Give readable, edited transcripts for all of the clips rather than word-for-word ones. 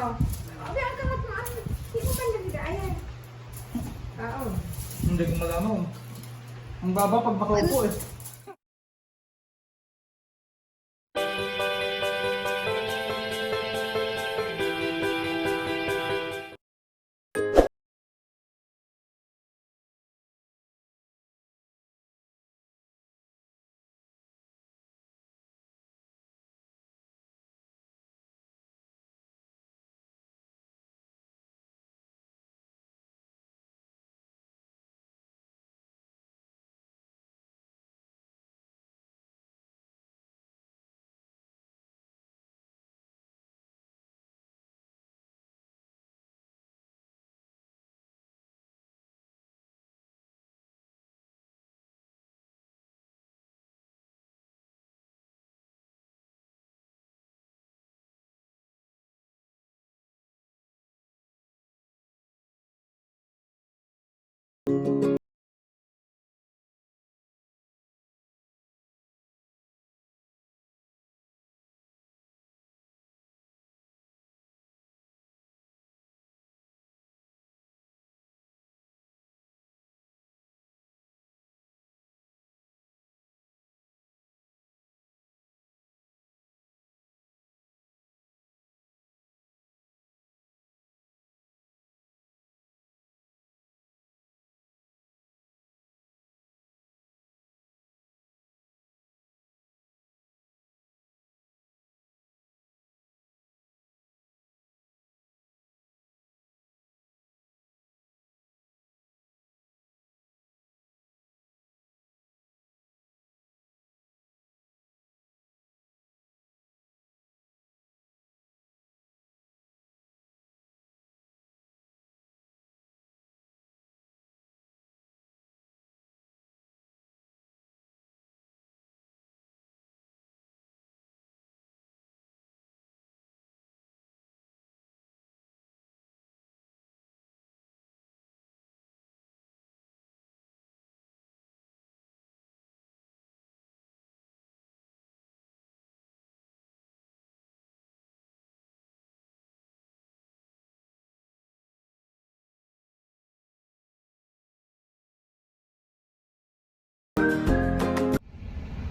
Abi, ang kamot mo. Hindi mo ba nagdaayan? Oo. Hindi ko malaman. Ang baba pag nakaupo eh.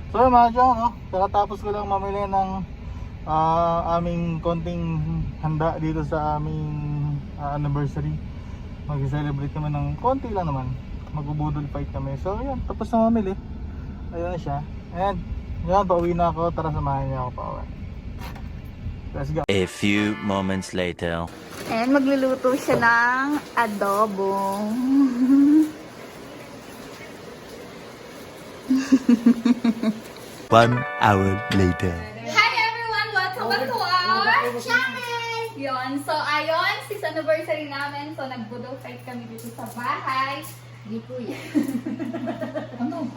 So yun mga dyan, no? Kakatapos ko lang mamili ng aming konting handa dito sa aming anniversary. Mag-celebrate kami ng konti lang naman. Mag-budol fight kami. So yun, tapos na mamili. Ayun na siya. And yun, pauwi na ako. Tara, samahan niya ako pa uwi. Let's go. A few moments later. And magluluto siya ng adobo. One hour later. Hi everyone! Welcome back to our channel! Yun. So, ayun, 6th anniversary namin. So, nag-budol fight kami dito sa bahay. Hindi po yan. Ano?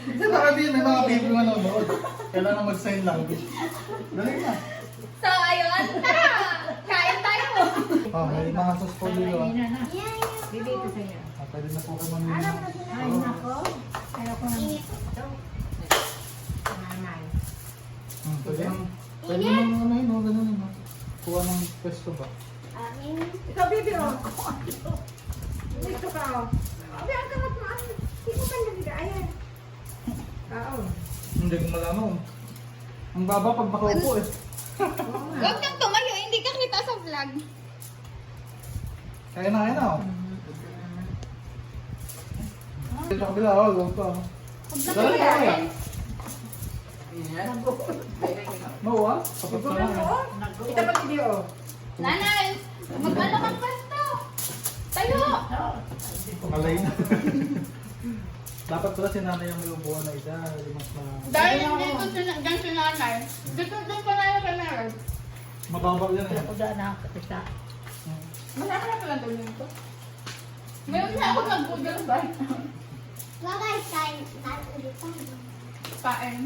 Kasi baka din may mga baby manonood. Kailangan mag-sign language. Dali na. So, ayun, tara! Kain tayo! Oh, may mga sauce po dito. Dito sa iyo. Pwede na po kayo mamili. Ay, nako. Kaya ko nang ito. Nanay. Pwede naman ano yun, ganun yun. Kuha ng pesto ba? Ikaw, baby, oh. Dito ka, oh. Abi, ang kamot mo. Hindi mo ba nagdaayan? Oo. Hindi ko malaman. Ang baba pag nakaupo eh. Huwag kang tumayo, hindi ka kita sa vlog. Kaya na oh. Sa kabila, oh, gawin pa. Dali ka kaya. No, ah? Kapag ka na eh. Ito pa video, oh. Nanay, mag-ano kang pwesto? Tayo! Pakalay na. Dapat pala si nanay ang may upuan na isa. Mas Dahil dito dyan si nanay. Dito doon pa na yung camera. mababa yan eh. Malaki na pala doon dito. Meron na ako nag-google ba? Paen.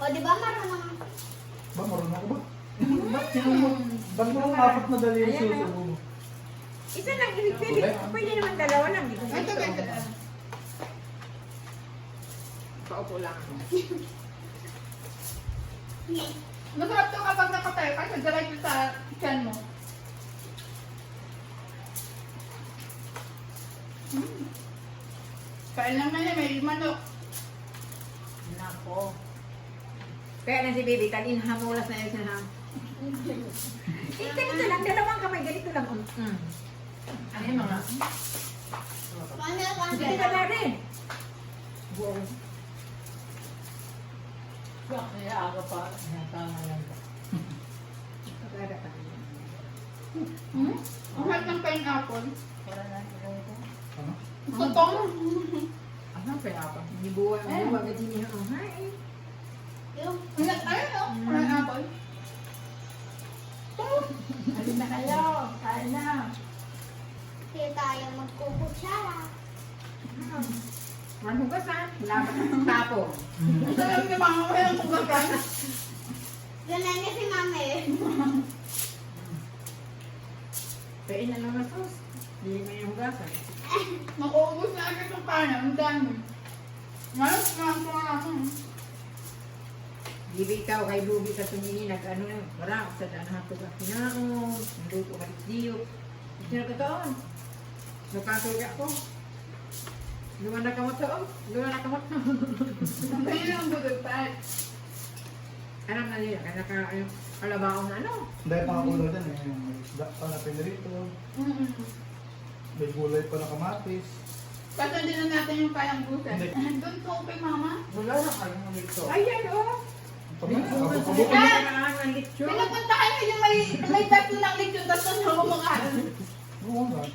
O, di ba marunong? Ba, marunong ako ba? Ba't mo apat na dali yung susubo mo? Isa lang, pwede naman dalawa lang. Dito sa ito. Nakaupo lang ako. Masarap to kapag nakatayo kasi diretso sa tiyan mo. Kain lang na niya, may manok. Nako. Kaya na si Baby, kanin hamulas na yun siya. Ganito lang, dalawang kamay, ganito lang. Ano yung mga? Ganito na rin. Buong. Kaya aga pa, tama lang ba? Pagkada pa. Ang harap ng pineapple. Wala na ito. Ano? Sotong. Ano kaya pa? Hindi buwa, ganyan niya. Oh, hi. Ayun o, pineapple. Alin na kayo? Kain na. Kaya tayo magkukutsara. Manugasan. Laban ng tapo. Ito lang yung mga walang kumakan. Ganun niya si mami. Kain na lang na sauce. Hindi mo yung hugasan. Makuubos na agad yung pana. Ang dami. Ngayon, kumakan ako. Bibi ikaw kay Bubi sa tumingin nag-ano na. Wala, sa daan hato ka kinaon. Nandito ka diyo. Sino ka toon? Nakasuga ko. Luman na kamot toon. Luman na kamot. Ang ganyan ang budod pa. Alam na nila, kaya kalabaon na ano. Dahil pa ako dyan eh. May isda pa na pinirito. May gulay pa na kamatis. Kasi din na natin yung kayang busan. Hindi. Doon po kay mama. Wala na kayo ng dito. Ayan o. Pabukod Kailangan ng lechon. Pinapunta kayo yung may tatlo ng lechon tapos na kumakain.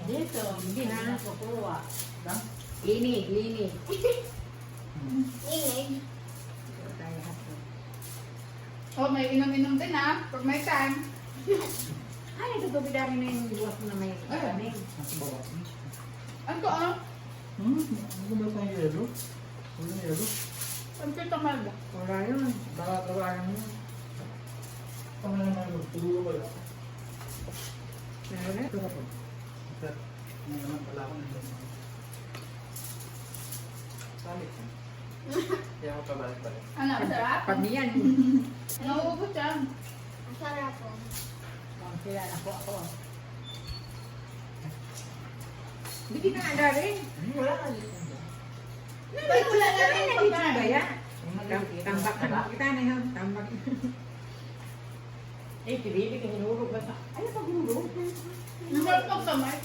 Dito, hindi na nakukuha. Linig, linig. Inig. Oh, may inom-inom din ah. Pag may time. Ay, nagtutubig namin na yung buwas na may kalamig. Ano ko ah? Ano ba tayong yelo? Wala na yelo? Ang kita malda. Wala yun. Baka gawa lang yun. Ano na yelo? Tulo ko lang. Meron na ito ko. Ano naman pala ako nito. Salit. Kaya ako pabalik-balik. Ano, sarap? Pag niyan. Nauubos yan. Ang sarap po. Ang sila ako ako. Hindi na nga rin. Wala ka dito. Ay, wala na rin yung pagkain. Gaya. Tambak na kita na yun. Tambak. Eh, kibili ka hinurog ba sa... Ay, pag-hurog. Masarap ng kamay.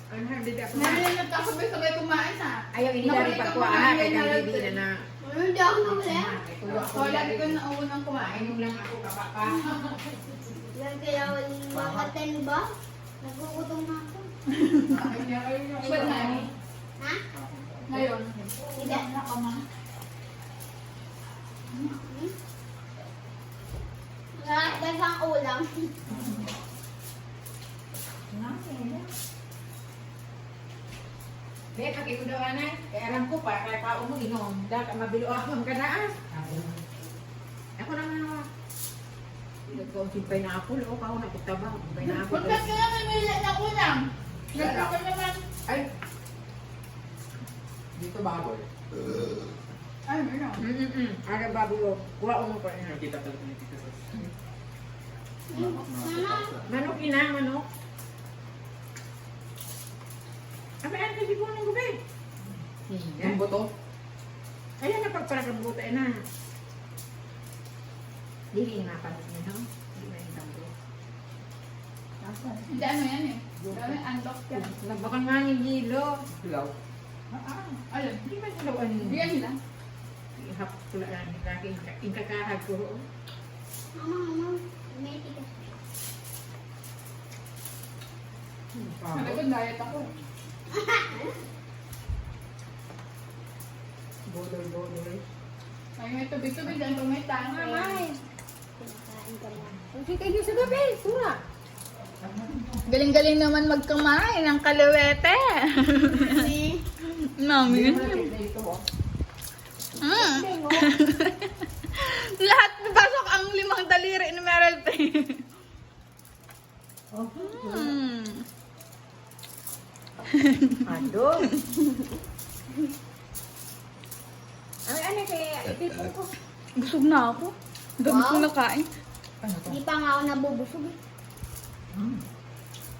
Ano, hindi ako na. Ngayon nagkasabay-sabay kumain ah. Ayaw, hindi na rin pagkuhaan. Kaya kang bibili na Hindi ako nawala. So, lagi ko na unang kumain. Inom lang ako kapapa. Yan kaya mga 10 ba? Nagugutom na ako. Ba't na? Ha? Ngayon. Hindi. Dahil ang ulam. Kaya pag ikaw daw anay, kaya alam ko pa, kaya pa mo inom. Dahil ka mabilo ako ang kanaas. Ako naman ako. Ikaw si pineapple, o kao na kutabang. Pineapple. Pagkat ka naman may ng unang. Nagkaka naman. Ay, Dito baboy. Ay, meron. Ara babulo, kuha mo pa ina. Nakita ko ni Tito Ros. Manok ina, manok. Apa yan kasi po ng gabi? Yung buto? Ayan na pagparagambuta na. Dili nga pa niya, no? Hindi na yung tambo. Hindi ano yan eh. Dami unlock yan. Nagbakan nga ni Gilo. Hilaw. Ayun. Hindi man silawan. Yan lang. Ihap ko lang ang aking ikakahag ko. Mama, may tigas. Sabi ko diet ako. Bodol. Ay, may tubig-tubig dyan kung may tanong. Kinakain ka na. Kasi kayo sa gabi, sura. Galing-galing naman magkumain ng kalawete. Mami. Lahat pasok ang 5 daliri ni Meryl P. Ado. Ano kaya itipo ko? Busog na ako. Dami Wow. kong nakain. Ano to? Hindi pa nga ako nabubusog eh.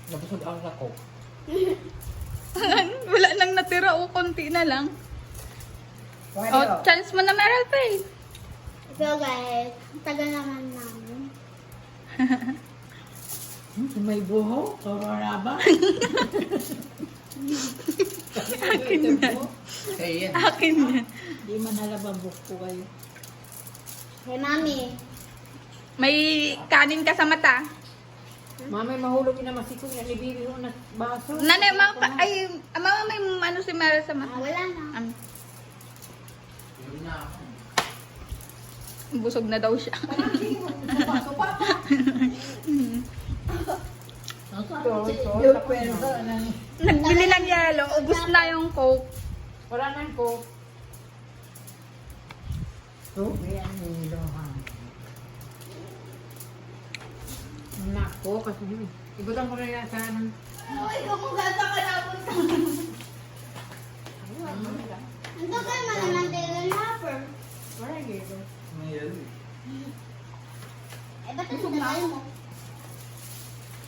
Nabusog ang ako. Wala nang natira o konti na lang. Why Oh, chance mo na Meryl Pay. So guys, ang tagal naman namin. May buho? Corona ba? Akin yan. Kaya yan. Akin yan. Di man halababok ko kayo. Hey mami, May kanin ka sa mata. Mamay mahulog na masiko niya ni Bibi ko na baso. Nanay, mama may ano si Meryl sa mata. wala na. Yun na ako. Busog na daw siya. Supa pa. Nagbili ng yelo, ubus na yung coke. Wala nang ko. So, yan nilo ha. Nako, kasi igutan ko na yan sa ano. Uy, kumugata ka na punta. Ang tagal mo naman din hopper. Wala gito. Ngayon. Eh, ba't ang tagal mo?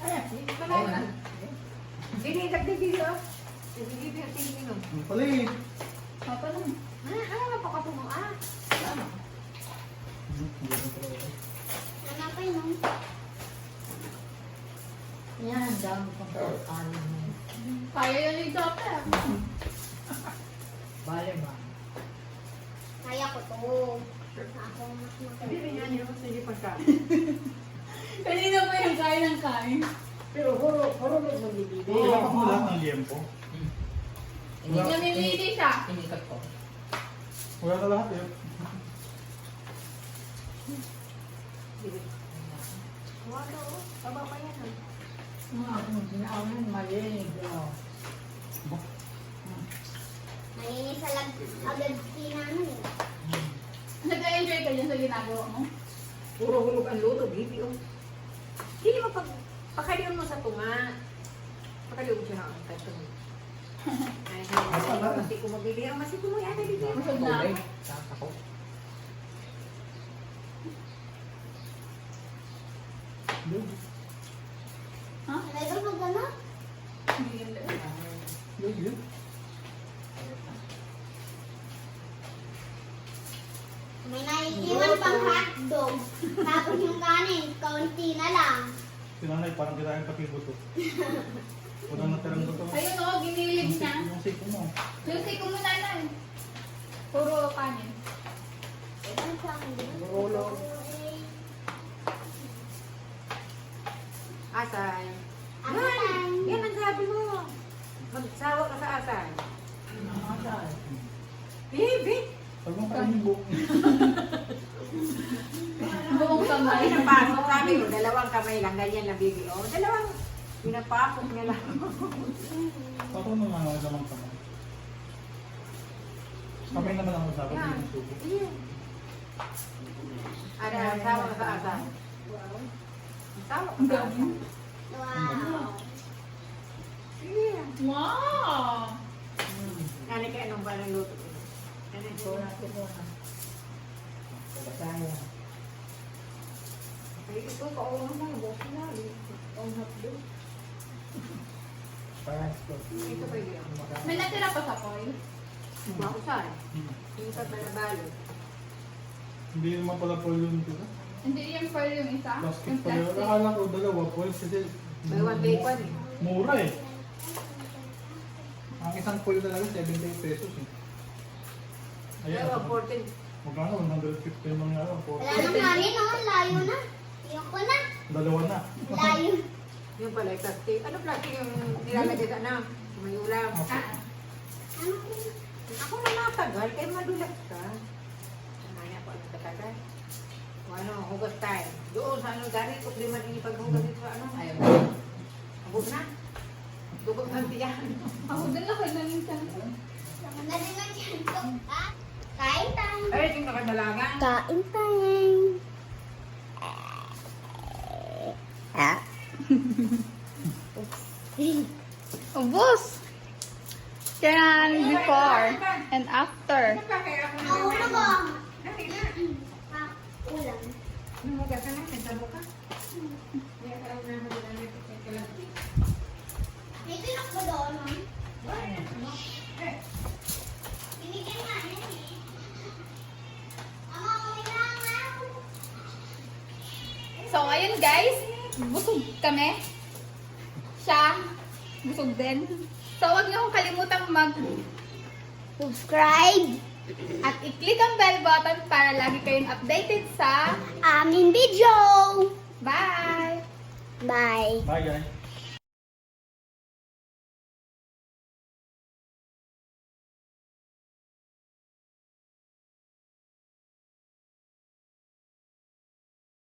Ay, hindi pa Ayun na. na. Hindi, dagdag ah. Hindi, tingin mo. Ano pala eh? Papa lang. Ano pa ka mo? Nanapay no? Yan, dami pang kaano. Kaya yan yung dati. Bale ba? Kaya ko to. Ako mas Hindi rin magaling. yan yung sige pagka. Kanina pa yung kain ng kain. Pero huro mo magbibigay. Wala mo lahat ng liempo. Hindi namimili siya. Inikat ko. Wala na lahat eh. Wala o. Taba pa yan ah. Mga akong sinaaman, malinig. Nainis agad kinanon eh. Nag-enjoy ka dyan sa ginagawa mo? Puro hulog ang luto, bibi o. Hindi mo pakaliwan mo sa tunga. Pakaliwan mo siya na ang kanto mo. Ay, kasi kung mabili ang masiko mo, yan, hindi mo. Busog na ako. Tapos ako. Ha? Talaga pag gano'n? Hindi yun lang. May naiiwan pang hotdog. Tapos yung kanin, kaunti na lang. Sinanay, parang kinain pati buto. Wala na tirang buto. Ayun o, ginilig niya. Yung siko mo. Susi ko muna na. Puro kanin. Ito sa akin. Ulo. Asay. Asay. Yan ang sabi mo. Magsawa ka sa asay. Asay. Bibi. Pag mo kainin buko. Buong kamay. Pinapasok, sabi mo, dalawang kamay lang, ganyan lang, bibi. O, dalawang, pinapasok niya lang. Ako naman ang lamang kamay. Kamay naman ang usapan. Yan. Hindi yung suko. Yan. Ano, sawa ka sa asay. Sawa ka sa asay. Wow. Sige. Wow! Ano kaya anong ba ng luto? Ano ito? Kaya. Ay, ito, kaulang mo, bukas na. Ang hotdog. Ito pa yun. May natira pa sa foil. Mausay. Yung sa balabalo. Hindi naman pala po yun dito. Hindi yung foil yung isa. Plastic Yung pala. plastic. Akala ko dalawa po kasi May one bacon eh. mura eh. Ang isang pool talaga 70 pesos eh. Ayan. Dalawa, 14. Magkano? 150 yung mga araw. Wala nang kanin, no? Layo na. Ayoko na. Dalawa na. Layo. Yung pala, plastic. Ano plastic yung nilalagay sa ano? May ulam. Ano ko? Ako na natagal, kaya madulas ka. Ano po ang katagal? O ano, hugas tayo. Doon sa ano, gari, kung di man ipaghugas dito sa ano. Ayaw. Abot na. Dugog ng tiyan. Ako din ako na minsan. Dali na dyan to. Ha? Kain tayo. Ay, yung nakadalagan. Kain tayo. Ubus! Yan, before and after. Ano ka kaya ako Ako na ba? Dali na. Ah, ulam. Numuga ka na, sentado ka. Kaya ka lang naman na lang. May tinak ba doon, ma'am? Eh, Binigyan nga yan eh. Ama, umilangaw. So, ayun guys, busog kami. Siya, busog din. So, huwag niyo akong kalimutang Subscribe at i-click ang bell button para lagi kayong updated sa aming video. Bye! Bye. Bye guys.